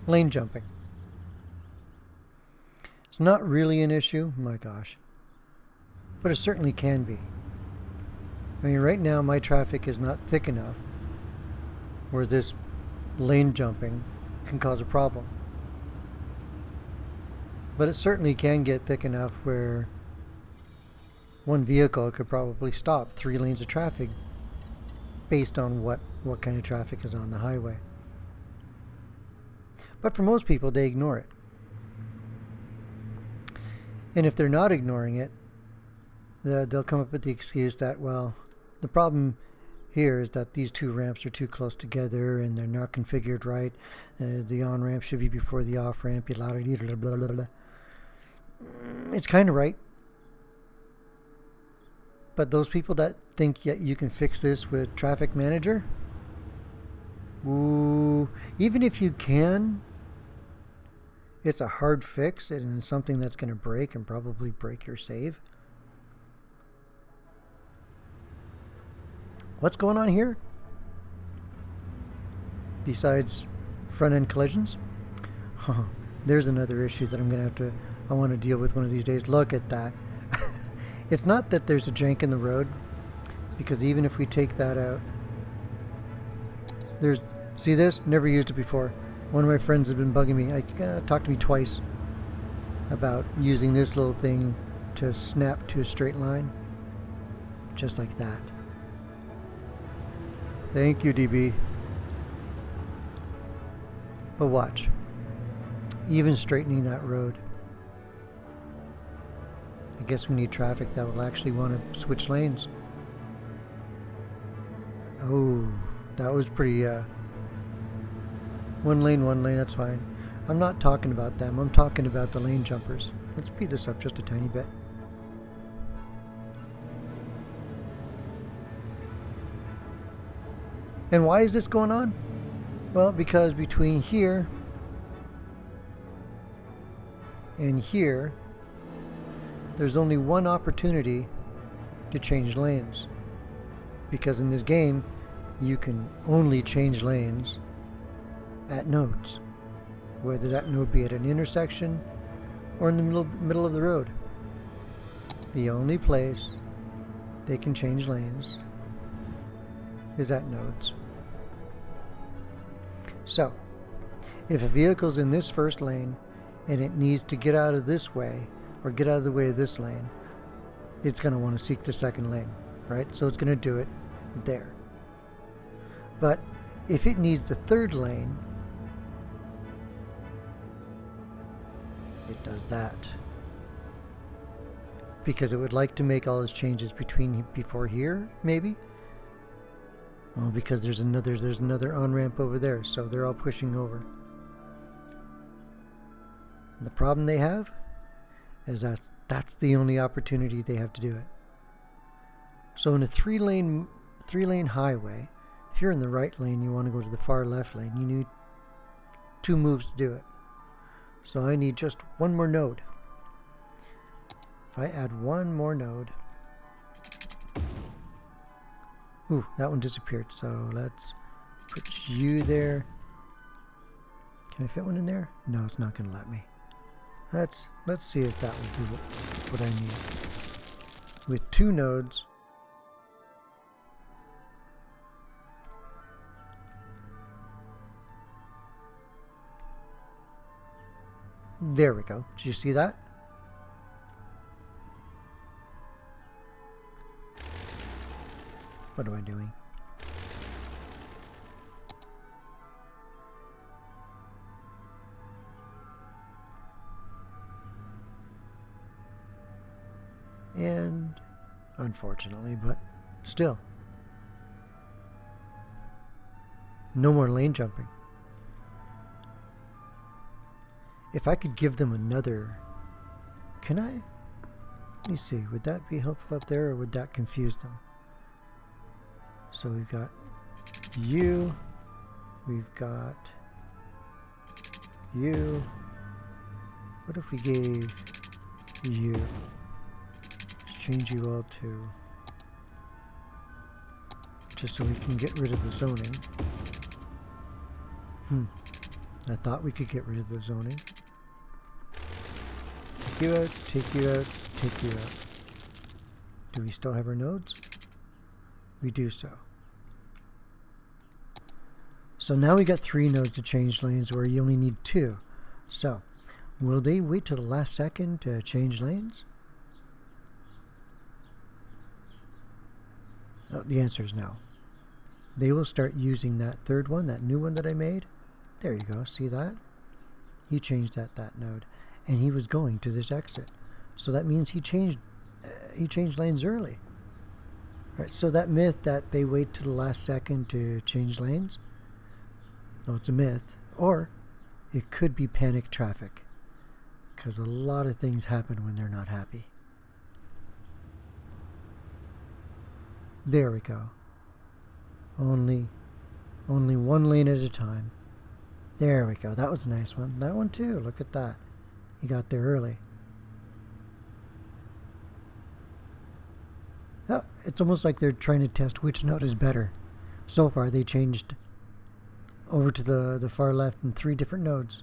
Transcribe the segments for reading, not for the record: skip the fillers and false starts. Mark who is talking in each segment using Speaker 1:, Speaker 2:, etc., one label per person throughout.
Speaker 1: Lane jumping. It's not really an issue, my gosh, but it certainly can be. I mean, right now my traffic is not thick enough where this lane jumping can cause a problem. But it certainly can get thick enough where one vehicle could probably stop 3 lanes of traffic based on what kind of traffic is on the highway. But for most people, they ignore it. And if they're not ignoring it, they'll come up with the excuse that, well, the problem here is that these 2 ramps are too close together and they're not configured right. The on-ramp should be before the off-ramp. Blah, blah, blah. It's kind of right. But those people that think yet you can fix this with Traffic Manager, ooh, even if you can, it's a hard fix and it's something that's going to break and probably break your save. What's going on here? Besides front-end collisions? There's another issue that I want to deal with one of these days. Look at that. It's not that there's a jank in the road, because even if we take that out, see this? Never used it before. One of my friends has been bugging me. Talked to me twice about using this little thing to snap to a straight line. Just like that. Thank you, DB. But watch. Even straightening that road. I guess we need traffic that will actually want to switch lanes. Oh, that was pretty, one lane, that's fine. I'm not talking about them. I'm talking about the lane jumpers. Let's speed this up just a tiny bit. And why is this going on? Well, because between here and here, there's only one opportunity to change lanes. Because in this game, you can only change lanes at nodes, whether that node be at an intersection or in the middle of the road. The only place they can change lanes is at nodes. So, if a vehicle's in this first lane and it needs to get out of this way or get out of the way of this lane, it's going to want to seek the second lane, right? So it's going to do it there. But if it needs the third lane, it does that. Because it would like to make all its changes before here, maybe? Well, because there's another on-ramp over there, so they're all pushing over. And the problem they have is that's the only opportunity they have to do it. So in a three lane highway, if you're in the right lane, you want to go to the far left lane, you need 2 moves to do it. So I need just one more node. If I add one more node, ooh, that one disappeared. So let's put you there. Can I fit one in there? No, it's not going to let me. Let's see if that will do what I need. With 2 nodes, there we go. Did you see that? What am I doing? And unfortunately, but still, no more lane jumping. If I could give them another, can I? Let me see, would that be helpful up there or would that confuse them? So we've got you, we've got you. What if we gave you? Let's change you all to, just so we can get rid of the zoning. I thought we could get rid of the zoning. Take you out, take you out, take you out. Do we still have our nodes? We do so. So now we got 3 nodes to change lanes where you only need 2. So, will they wait till the last second to change lanes? Oh, the answer is no. They will start using that 3rd one, that new one that I made. There you go, see that? He changed that node, and he was going to this exit. So that means he changed lanes early. Right, so that myth that they wait to the last second to change lanes, no, it's a myth. Or it could be panic traffic, because a lot of things happen when they're not happy. There we go. Only 1 lane at a time. There we go. That was a nice one. That one too. Look at that. He got there early. Oh, it's almost like they're trying to test which node is better. So far, they changed over to the far left in 3 different nodes.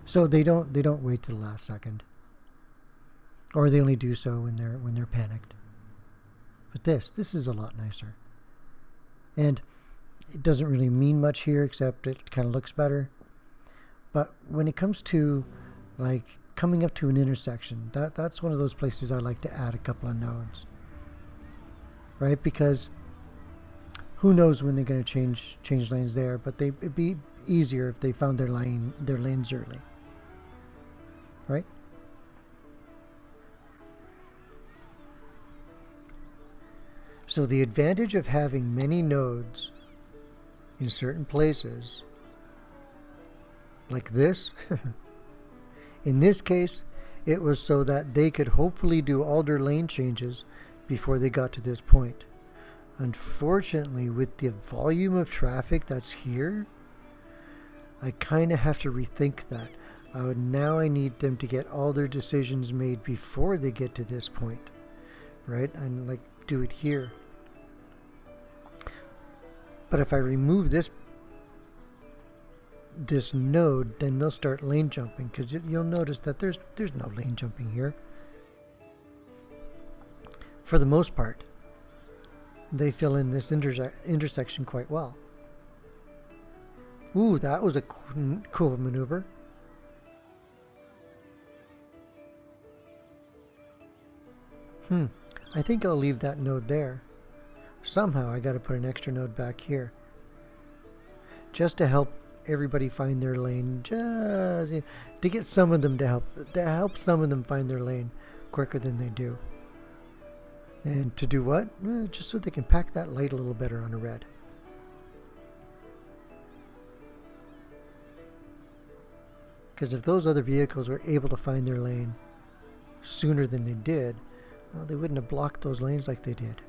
Speaker 1: So they don't wait till the last second, or they only do so when they're panicked. But this is a lot nicer, and it doesn't really mean much here except it kind of looks better. But when it comes to like coming up to an intersection, that's one of those places I like to add a couple of nodes, right? Because who knows when they're going to change lanes there, but it'd be easier if they found their lanes early, right? So the advantage of having many nodes in certain places, like this, in this case, it was so that they could hopefully do all their lane changes before they got to this point. Unfortunately, with the volume of traffic that's here, I kind of have to rethink that. Now I need them to get all their decisions made before they get to this point, right? And like do it here. But if I remove this node, then they'll start lane jumping, because you'll notice that there's no lane jumping here. For the most part, they fill in this intersection quite well. Ooh, that was a cool maneuver. I think I'll leave that node there. Somehow I got to put an extra node back here, just to help everybody find their lane, just to get some of them to help some of them find their lane quicker than they do. And to do what? Just so they can pack that light a little better on a red. Because if those other vehicles were able to find their lane sooner than they did, well, they wouldn't have blocked those lanes like they did.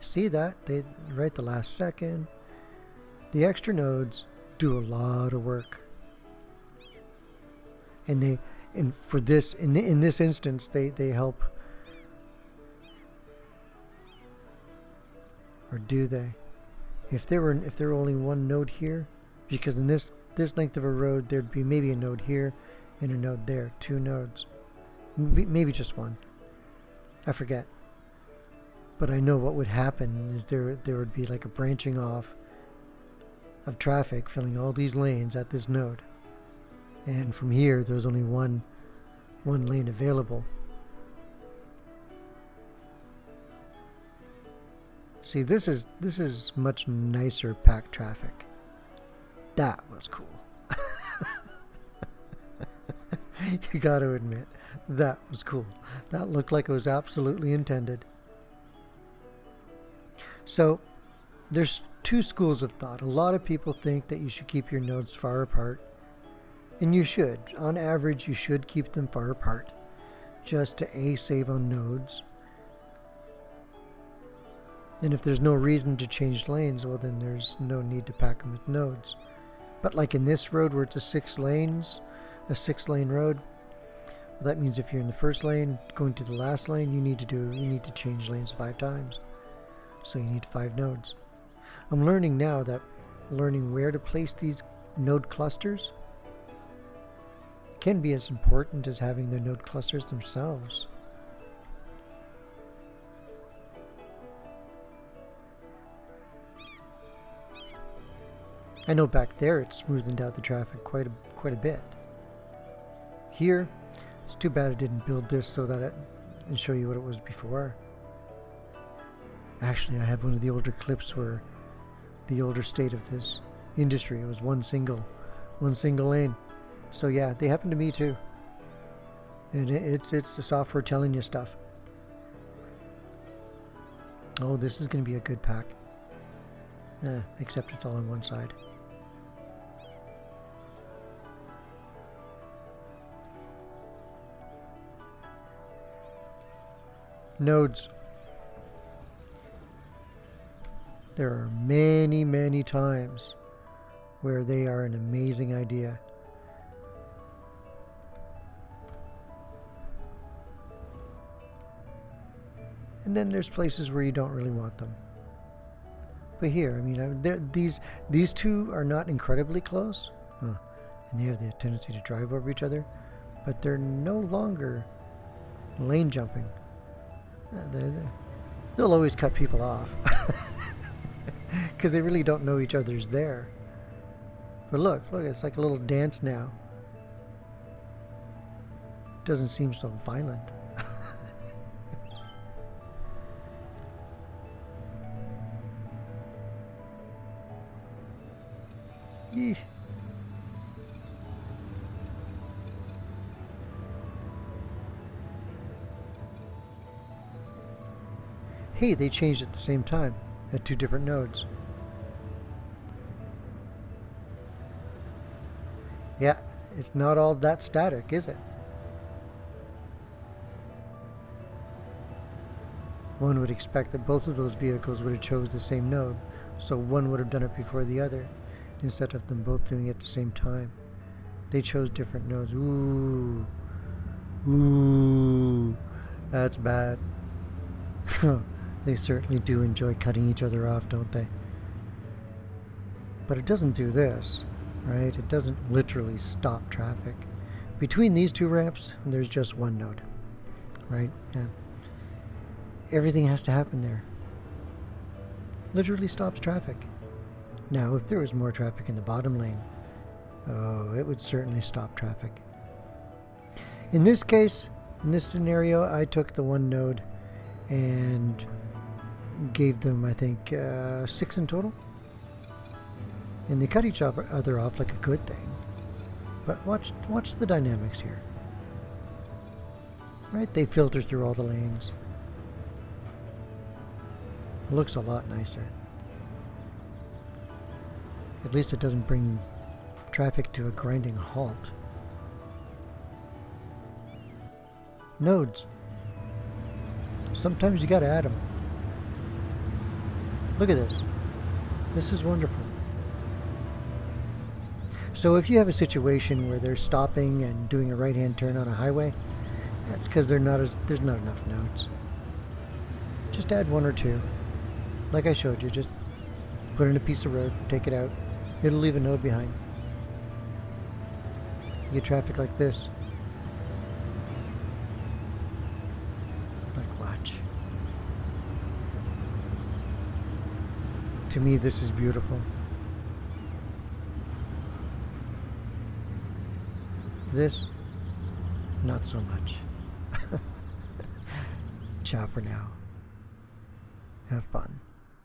Speaker 1: See that? They right the last second. The extra nodes do a lot of work. And for this in this instance they help. Or do they? If there were only one node here, because in this length of a road there'd be maybe a node here and a node there, 2 nodes. Maybe just one. I forget. But I know what would happen is there would be like a branching off of traffic filling all these lanes at this node. And from here there's only one lane available. See, this is much nicer packed traffic. That was cool. You got to admit, that was cool. That looked like it was absolutely intended. So, there's 2 schools of thought. A lot of people think that you should keep your nodes far apart. And you should. On average, you should keep them far apart, just to save on nodes. And if there's no reason to change lanes, well then there's no need to pack them with nodes. But like in this road where it's a 6 lane road, well, that means if you're in the first lane going to the last lane, you need to change lanes 5 times. So you need 5 nodes. I'm learning now that learning where to place these node clusters can be as important as having the node clusters themselves. I know back there it's smoothened out the traffic quite a bit. Here, it's too bad I didn't build this so that and show you what it was before. Actually, I have one of the older clips where the older state of this industry, it was one single lane. So yeah, they happen to me too. And it's the software telling you stuff. Oh, this is going to be a good pack. Except it's all on one side. Nodes. There are many, many times where they are an amazing idea. And then there's places where you don't really want them. But here, I mean, these two are not incredibly close, and they have the tendency to drive over each other, but they're no longer lane jumping. They'll always cut people off because they really don't know each other's there. But look, it's like a little dance now. Doesn't seem so violent. Eeh. Hey, they changed at the same time at 2 different nodes. Yeah, it's not all that static, is it? One would expect that both of those vehicles would have chose the same node, so one would have done it before the other, instead of them both doing it at the same time. They chose different nodes. Ooh, that's bad. They certainly do enjoy cutting each other off, don't they? But it doesn't do this, right? It doesn't literally stop traffic. Between these 2 ramps, there's just 1 node, right? Yeah. Everything has to happen there. Literally stops traffic. Now, if there was more traffic in the bottom lane, oh, it would certainly stop traffic. In this case, in this scenario, I took the 1 node and gave them, I think, 6 in total. And they cut each other off like a good thing. But watch the dynamics here. Right? They filter through all the lanes. It looks a lot nicer. At least it doesn't bring traffic to a grinding halt. Nodes. Sometimes you gotta add them. Look at this. This is wonderful. So if you have a situation where they're stopping and doing a right-hand turn on a highway, that's because there's not enough nodes. Just add 1 or 2. Like I showed you, just put in a piece of road, take it out. It'll leave a node behind. You get traffic like this. Like, watch. To me, this is beautiful. This, not so much. Ciao for now. Have fun.